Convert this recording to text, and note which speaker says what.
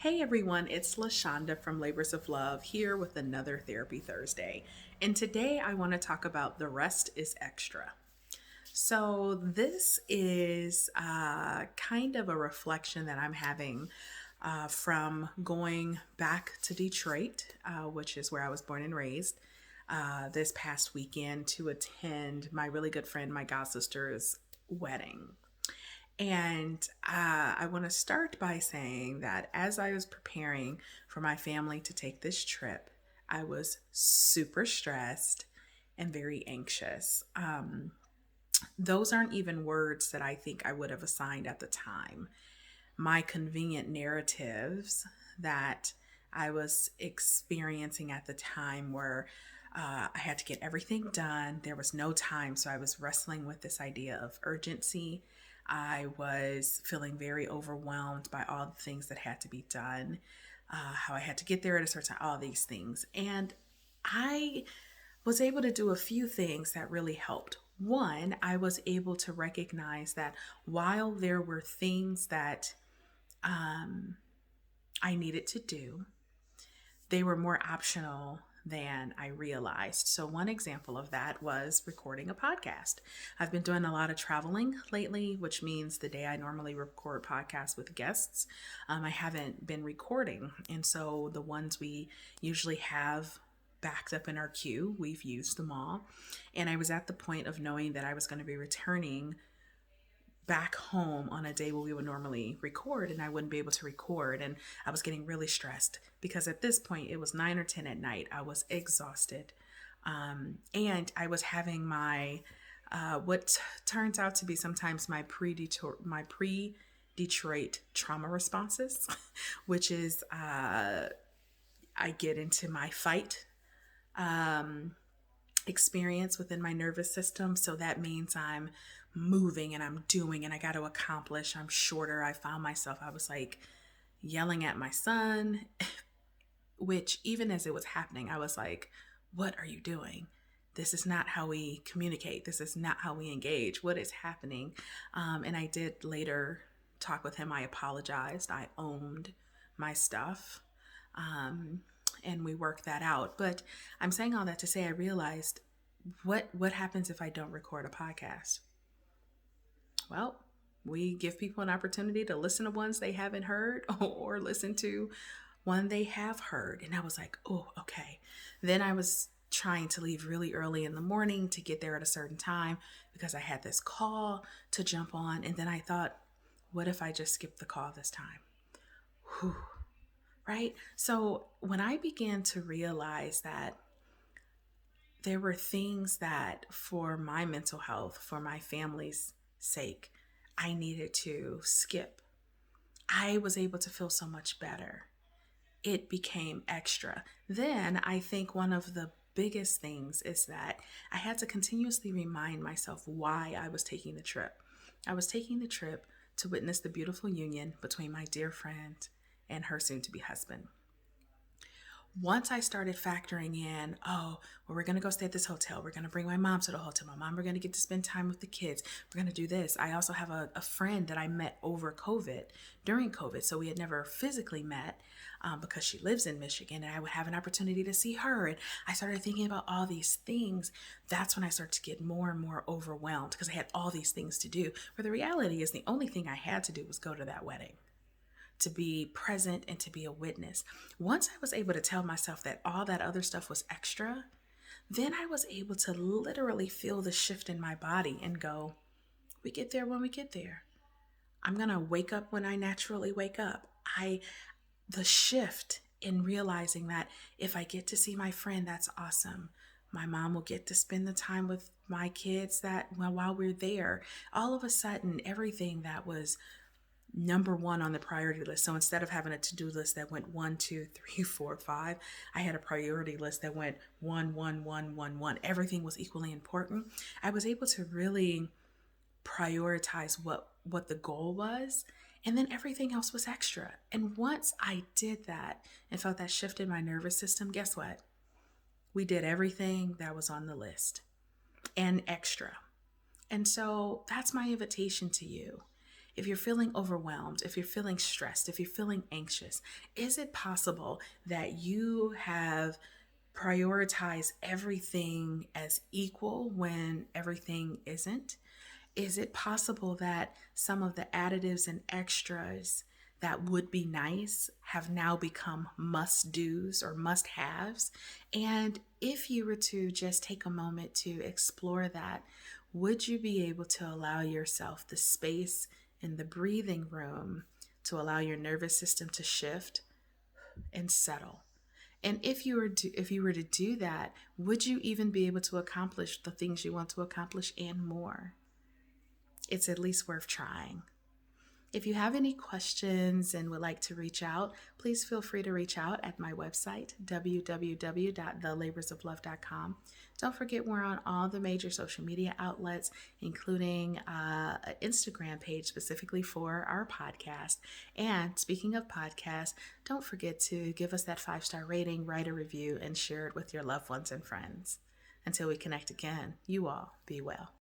Speaker 1: Hey everyone, it's LaShonda from Labors of Love here with another Therapy Thursday. And today I want to talk about the rest is extra. So, this is kind of a reflection that I'm having from going back to Detroit, which is where I was born and raised, this past weekend to attend my really good friend, my god sister's wedding. And I want to start by saying that as I was preparing for my family to take this trip, I was super stressed and very anxious. Those aren't even words that I think I would have assigned at the time. My convenient narratives that I was experiencing at the time were I had to get everything done. There was no time. So I was wrestling with this idea of urgency. I was feeling very overwhelmed by all the things that had to be done, how I had to get there at a certain time, all these things. And I was able to do a few things that really helped. One, I was able to recognize that while there were things that I needed to do, they were more optional than I realized. So, one example of that was recording a podcast. I've been doing a lot of traveling lately, which means the day I normally record podcasts with guests, I haven't been recording. And so, the ones we usually have backed up in our queue, we've used them all. And I was at the point of knowing that I was going to be returning back home on a day where we would normally record and I wouldn't be able to record. And I was getting really stressed because at this point it was 9 or 10 at night. I was exhausted. And I was having my, what turns out to be sometimes my pre-Detroit trauma responses, which is I get into my fight experience within my nervous system. So that means I'm moving and I'm doing and I got to accomplish. I'm shorter. I found myself, I was like yelling at my son, which even as it was happening, I was like, what are you doing? This is not how we communicate. This is not how we engage. What is happening? And I did later talk with him. I apologized. I owned my stuff. And we worked that out. But I'm saying all that to say I realized what happens if I don't record a podcast? Well, we give people an opportunity to listen to ones they haven't heard or listen to one they have heard. And I was like, oh, okay. Then I was trying to leave really early in the morning to get there at a certain time because I had this call to jump on. And then I thought, what if I just skip the call this time? Whew. Right? So when I began to realize that there were things that for my mental health, for my family's sake, I needed to skip, I was able to feel so much better. It became extra. Then I think one of the biggest things is that I had to continuously remind myself why I was taking the trip. I was taking the trip to witness the beautiful union between my dear friend and her soon to be husband. Once I started factoring in, oh, well, we're going to go stay at this hotel. We're going to bring my mom to the hotel. My mom, we're going to get to spend time with the kids. We're going to do this. I also have a friend that I met over COVID, during COVID. So we had never physically met because she lives in Michigan and I would have an opportunity to see her. And I started thinking about all these things. That's when I started to get more and more overwhelmed because I had all these things to do. But the reality is the only thing I had to do was go to that wedding, to be present and to be a witness. Once I was able to tell myself that all that other stuff was extra, then I was able to literally feel the shift in my body and go, we get there when we get there. I'm going to wake up when I naturally wake up. The shift in realizing that if I get to see my friend, that's awesome. My mom will get to spend the time with my kids while we're there. All of a sudden, everything that was number one on the priority list. So instead of having a to-do list that went 1, 2, 3, 4, 5, I had a priority list that went 1, 1, 1, 1, 1. Everything was equally important. I was able to really prioritize what the goal was, and then everything else was extra. And once I did that and felt that shift in my nervous system, guess what? We did everything that was on the list and extra. And so that's my invitation to you If you're feeling overwhelmed, if you're feeling stressed, if you're feeling anxious, is it possible that you have prioritized everything as equal when everything isn't? Is it possible that some of the additives and extras that would be nice have now become must do's or must haves? And if you were to just take a moment to explore that, would you be able to allow yourself the space in the breathing room to allow your nervous system to shift and settle? And if you were to do that, would you even be able to accomplish the things you want to accomplish and more? It's at least worth trying. If you have any questions and would like to reach out, please feel free to reach out at my website, www.thelaborsoflove.com. Don't forget we're on all the major social media outlets, including an Instagram page specifically for our podcast. And speaking of podcasts, don't forget to give us that 5-star rating, write a review, and share it with your loved ones and friends. Until we connect again, you all be well.